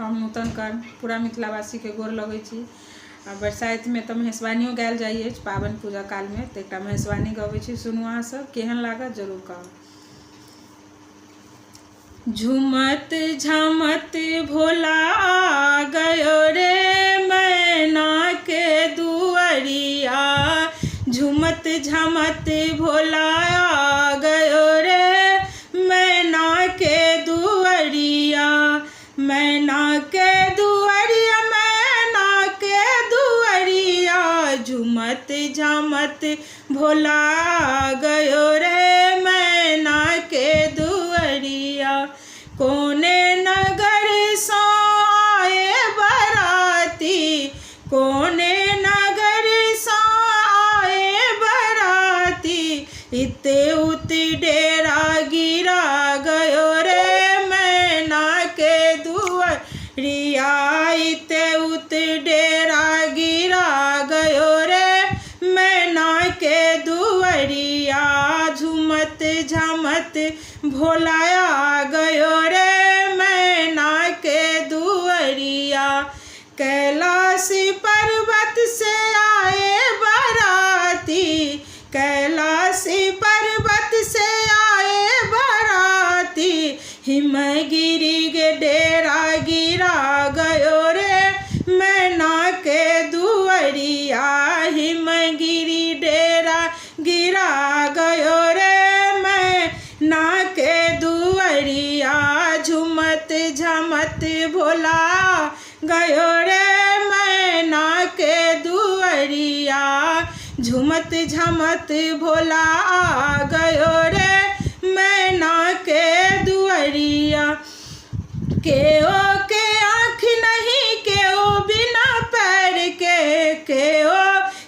हम नूतन कर पूरा मिथिलावासी के गोर लगै छी। आ बरसाइत में तो महेशवानियों गायल जाइए पावन पूजा काल में, तो एक महेशवानी गबै छी, सुनू अहाँ सब, केहन लागत जरूर कहब। झुमत झामत भोला आ गयो रे मैना के दुआरिया, झुमत झामत भोला आ गयो रे मैना के दुआरिया, मैना के दुआरिया, मैना के दुआरिया, झुमत झामत भोला आ गयो रे मैना के दुआरिया। कोने नगर सो आए बराती, कोने नगर सो आए बराती, इते उत डेरा गिरा गयो रे मैना के दुआरिया, इते उत डेरा गिरा गयो रे मैना के दुआरिया, झुमत झामत भोला आ गयो रे मैना के दुआरिया। कैलाश पर्वत से आए बराती, कैलाश पर्वत से आए बराती, हिमगिरी के डेरा गिरा गयो रे मैना के दुआरिया, हिमगिरी डेरा गिरा गयो रे मैना के दुआरिया, झुमत झामत भोला गयो रे मैना के दुआरिया, झुमत झामत भोला आ गयो रे मैना के दुआरिया। केओ के आँख नहीं केओ बिना पैर के, केओ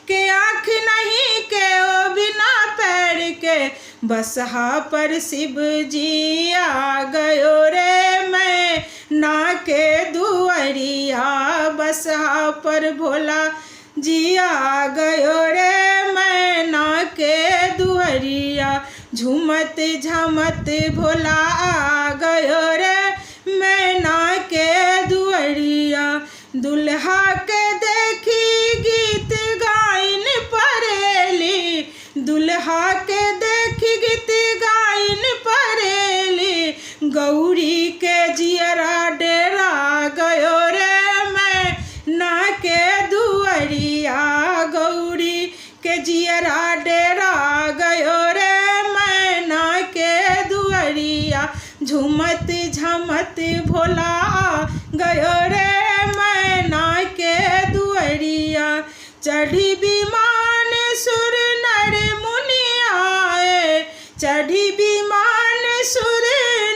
के आँख नहीं केओ बिना पैर के, बसहा पर शिव जी आ गयो रे मैना के दुआरिया, बसहा पर भोला जी आ गयो रे मैना के दुआरिया, झुमत झामत भोला आ गयो रे मैना के दुआरिया। दुल्हा के देखी गीत गाइन परेली, दुल्हा के देखी गीत गाइन परेली, गौरी के जियरा डेरा गयो रे मैना के दुआरिया, गौरी के जियरा डेरा गयो रे मैना के दुआरिया, झुमत झामत भोला आ गयो रे मैना के दुआरिया। चढ़ी विमान सुर नर मुनि आए, चढ़ी विमान सुर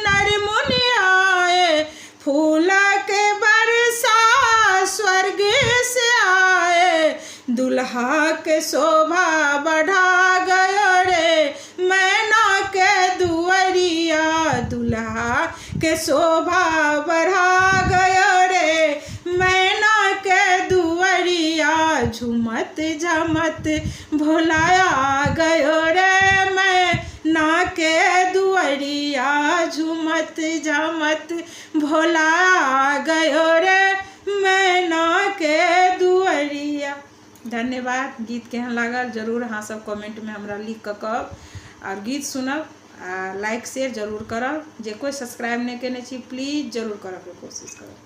नर मुनि आए, फूल के बरसा स्वर्ग से आए, दुल्हा के शोभा बढ़ा गयो रे मैना के दुआरिया, दुल्हा के शोभा बढ़ा गयो रे मैना के दुआरिया, झुमत झामत भोला आ गयो रे मैना के दुआरिया, झुमत झामत भोला आ गयो रे मैना के दुआरिया। धन्यवाद। गीत केहन लागल जरूर अहाँ सब कमेंट में हमरा लिख के कहब, और गीत सुनब आ लाइक शेयर जरूर करब। जे कोई सब्सक्राइब नहीं केने छी प्लीज जरूर करब के कोशिश करब।